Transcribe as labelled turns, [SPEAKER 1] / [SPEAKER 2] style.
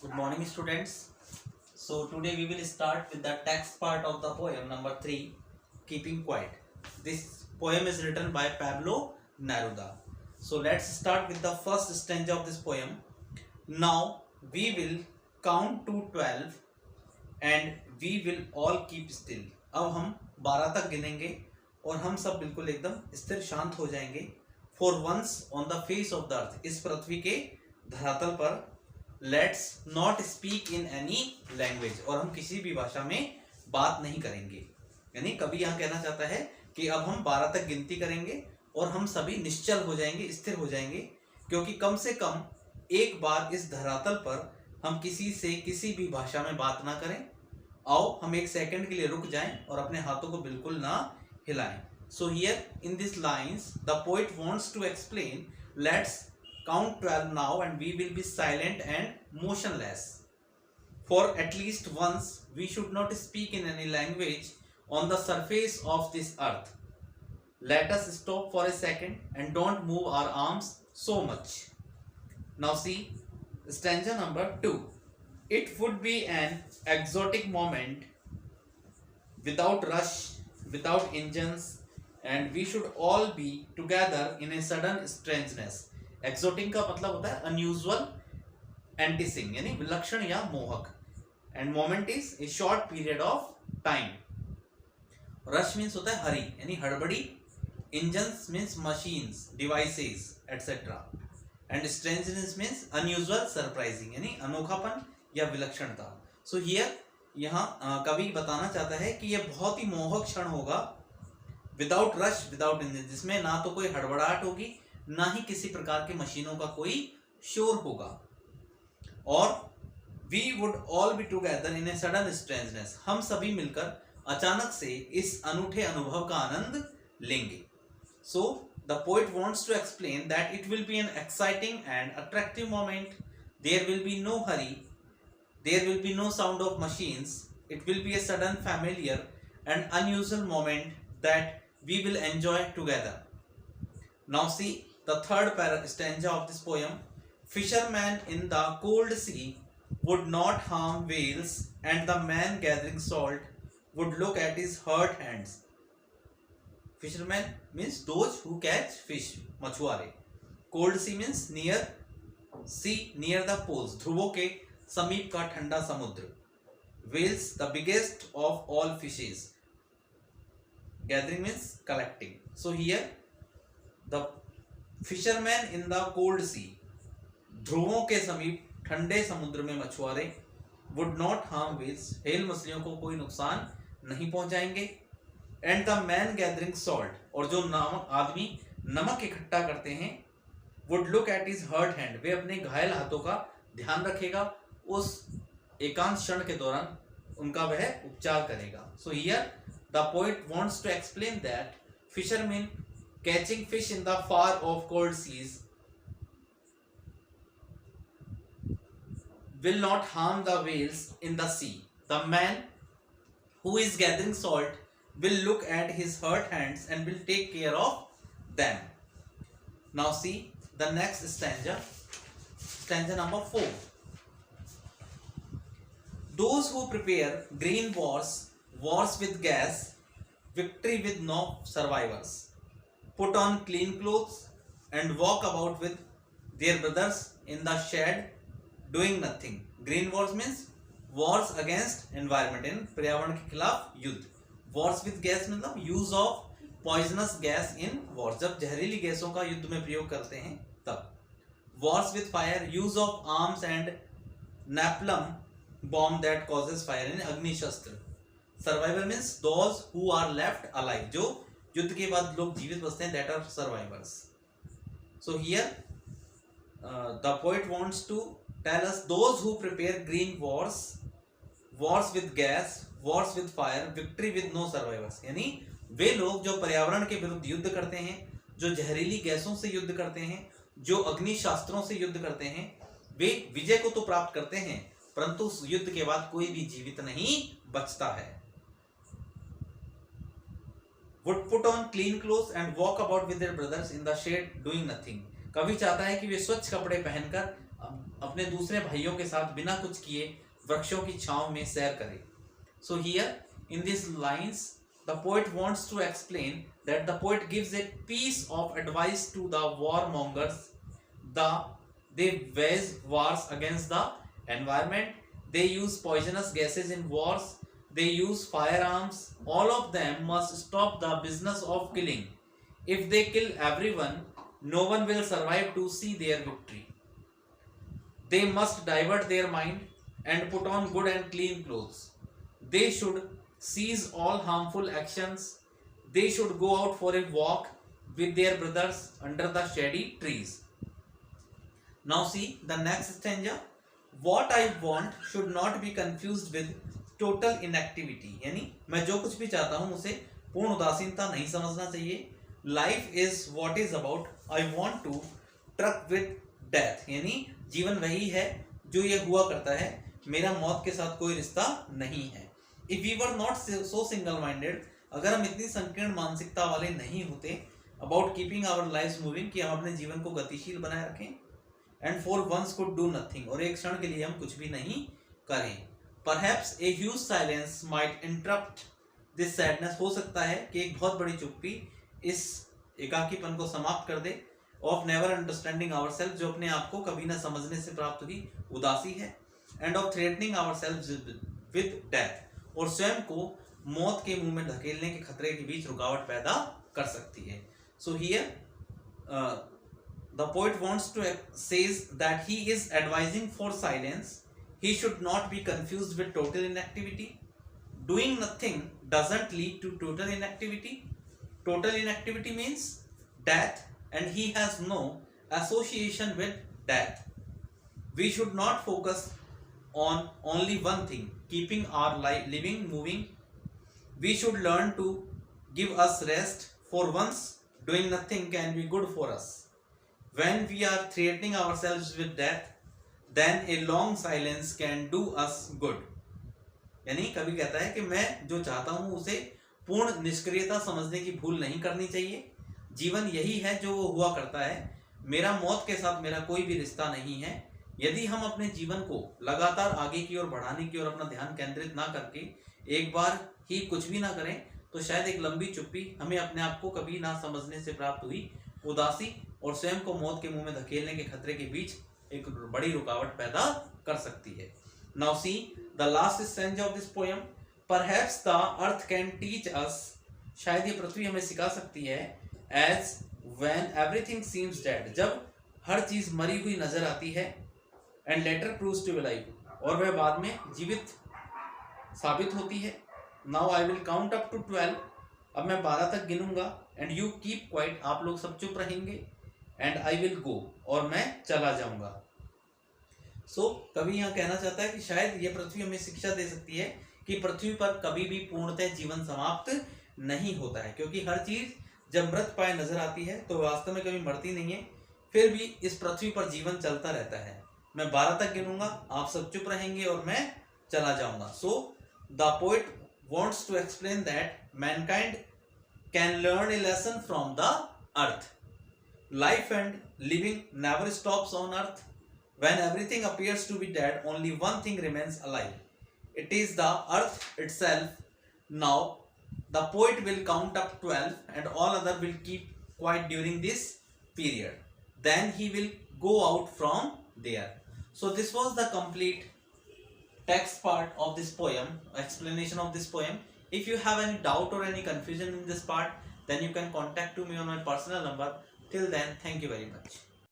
[SPEAKER 1] Good morning, students. So today we will start with the text part of the poem number 3, Keeping Quiet. This poem is written by Pablo Neruda. So let's start with the first stanza of this poem. Now we will count to 12 and we will all keep still. अब हम 12 तक गिनेंगे और हम सब बिल्कुल एकदम स्थिर शांत हो जाएंगे. For once on the face of the earth, इस पृथ्वी के धरातल पर, let's not speak in any language, और हम किसी भी भाषा में बात नहीं करेंगे. यानी कभी यहाँ कहना चाहता है कि अब हम 12 तक गिनती करेंगे और हम सभी निश्चल हो जाएंगे, स्थिर हो जाएंगे, क्योंकि कम से कम एक बार इस धरातल पर हम किसी से किसी भी भाषा में बात ना करें. आओ हम एक सेकंड के लिए रुक जाएं और अपने हाथों को बिल्कुल ना हिलाएं. So here in this lines the poet wants to explain, let's count 12 now and we will be silent and motionless. For at least once we should not speak in any language on the surface of this earth. Let us stop for a second and don't move our arms so much. Now see stanza number 2. It would be an exotic moment without rush, without engines, and we should all be together in a sudden strangeness. Exotic का मतलब होता है unusual, एंटीसिंग यानी विलक्षण या मोहक, end moment is a short period of time. Rush means होता है हरी यानी हड़बड़ी, engines means machines, devices etcetera, and strangeness means unusual, surprising यानी अनोखापन या विलक्षणता. सो हियर यहाँ कवि बताना चाहता है कि यह बहुत ही मोहक क्षण होगा, विदाउट रश, विदाउट इंजन, जिसमें ना तो कोई हड़बड़ाहट होगी ना ही किसी प्रकार की मशीनों का कोई शोर होगा. और we would all be together in a sudden strangeness, हम सभी मिलकर अचानक से इस अनूठे अनुभव का आनंद लेंगे. So the poet wants to explain that it will be an exciting and attractive moment. There will be no hurry, there will be no sound of machines. It will be a sudden, familiar and unusual moment that we will enjoy together. Now see the third stanza of this poem. Fishermen in the cold sea would not harm whales, and the man gathering salt would look at his hurt hands. Fishermen means those who catch fish, मछुआरे. Cold sea means near sea, near the poles, ध्रुवों के समीप का ठंडा समुद्र. Whales the biggest of all fishes. Gathering means collecting. So here the fisherman in the cold sea, ध्रुवों के समीप ठंडे समुद्र में मछुआरे, would not harm whales, hello मछलियों को कोई नुकसान नहीं पहुंचाएंगे, and the man gathering salt, और जो आदमी नमक इकट्ठा करते हैं, would look at his hurt hand, वे अपने घायल हाथों का ध्यान रखेगा, उस एकांत क्षण के दौरान उनका वह उपचार करेगा. So here the poet wants to explain that fishermen catching fish in the far off cold seas will not harm the whales in the sea. The man who is gathering salt will look at his hurt hands and will take care of them. Now see the next stanza, stanza number 4. Those who prepare green wars, wars with gas, victory with no survivors, put on clean clothes and walk about with their brothers in the shed doing nothing. Green wars means wars against environment, in पर्यावरण के खिलाफ युद्ध. Wars with gas मतलब use of poisonous gas in wars, जब जहरीली गैसों का युद्ध में प्रयोग करते हैं तब. Wars with fire, use of arms and napalm bomb that causes fire, in अग्नि शस्त्र. Survivor means those who are left alive, जो युद्ध के बाद लोग जीवित बचते हैं, that are survivors. So here the poet wants to tell us those who prepare green wars, wars with gas, wars with fire, victory with no survivors, यानी वे लोग जो पर्यावरण के विरुद्ध युद्ध करते हैं, जो जहरीली गैसों से युद्ध करते हैं, जो अग्नि शास्त्रों से युद्ध करते हैं, वे विजय को तो प्राप्त करते हैं परंतु उस युद्ध के बाद कोई भी जीवित नहीं बचता है. would put on clean clothes and walk about with their brothers in the shade doing nothing. कवि चाहता है कि वे स्वच्छ कपड़े पहनकर अपने दूसरे भाइयों के साथ बिना कुछ किए वृक्षों की छांव में सैर करे. So here in these lines the poet wants to explain that the poet gives a piece of advice to the warmongers. They wage wars against the environment. They use poisonous gases in wars. They use firearms. All of them must stop the business of killing. If they kill everyone, no one will survive to see their victory. They must divert their mind and put on good and clean clothes. They should cease all harmful actions. They should go out for a walk with their brothers under the shady trees. Now see the next stanza. What I want should not be confused with total inactivity. यानी मैं जो कुछ भी चाहता हूँ उसे पूर्ण उदासीनता नहीं समझना चाहिए. Life is what is about. I want to truck with death. यानी जीवन वही है जो ये हुआ करता है, मेरा मौत के साथ कोई रिश्ता नहीं है. If we were not so single minded, अगर हम इतनी संकीर्ण मानसिकता वाले नहीं होते about keeping our lives moving, कि हम अपने जीवन को गतिशील बनाए रखें, and for once could do nothing, और एक क्षण के लिए हम कुछ भी नहीं करें. Perhaps a huge silence might interrupt this sadness. हो सकता है कि एक बहुत बड़ी चुप्पी इस एकाकीपन को समाप्त कर दे. Of never understanding ourselves, जो अपने आप को कभी न समझने से प्राप्त हुई उदासी है. And of threatening ourselves with death, और स्वयं को मौत के मुंह में धकेलने के खतरे के बीच रुकावट पैदा कर सकती है. So here the poet wants to says that he is advising for silence. He should not be confused with total inactivity. Doing nothing doesn't lead to total inactivity. Total inactivity means death, and he has no association with death. We should not focus on only one thing, keeping our life living moving. We should learn to give us rest, for once doing nothing can be good for us. When we are threatening ourselves with death, then a long silence can do us good. यानी कभी कहता है कि मैं जो चाहता हूं उसे पूर्ण निष्क्रियता समझने की भूल नहीं करनी चाहिए. जीवन यही है जो वो हुआ करता है, मेरा मौत के साथ मेरा कोई भी रिश्ता नहीं है. यदि हम अपने जीवन को लगातार आगे की ओर बढ़ाने की ओर अपना ध्यान केंद्रित ना करके एक बार ही कुछ भी ना करें, तो शायद एक लंबी चुप्पी हमें अपने आप को कभी ना समझने से प्राप्त हुई उदासी और स्वयं को मौत के मुंह में धकेलने के खतरे के बीच एक बड़ी रुकावट पैदा कर सकती है. Now see the last stanza of this poem. Perhaps the earth can teach us, शायद ये पृथ्वी हमें सिखा सकती है. As when everything seems dead, जब हर चीज मरी हुई नजर आती है. And later proves to be live, और वह बाद में जीवित साबित होती है. Now I will count up to 12, अब मैं 12 तक गिनूंगा. एंड यू कीप क्वाइट, आप लोग सब चुप रहेंगे. एंड आई विल गो, और मैं चला जाऊंगा. सो कवि यहाँ कहना चाहता है कि शायद ये पृथ्वी हमें शिक्षा दे सकती है कि पृथ्वी पर कभी भी पूर्णतः जीवन समाप्त नहीं होता है, क्योंकि हर चीज जब मृत पाए नजर आती है तो वास्तव में कभी मरती नहीं है. फिर भी इस पृथ्वी पर जीवन चलता रहता है. मैं 12 तक गिनूंगा, आप सब चुप रहेंगे और मैं चला जाऊंगा. सो the poet wants to explain that mankind can learn a lesson from the earth. Life and living never stops on earth. When everything appears to be dead, only one thing remains alive. It is the earth itself. Now the poet will count up 12 and all other will keep quiet during this period. Then he will go out from there. So this was the complete text part of this poem, explanation of this poem. If you have any doubt or any confusion in this part, then you can contact to me on my personal number. Till then, thank you very much.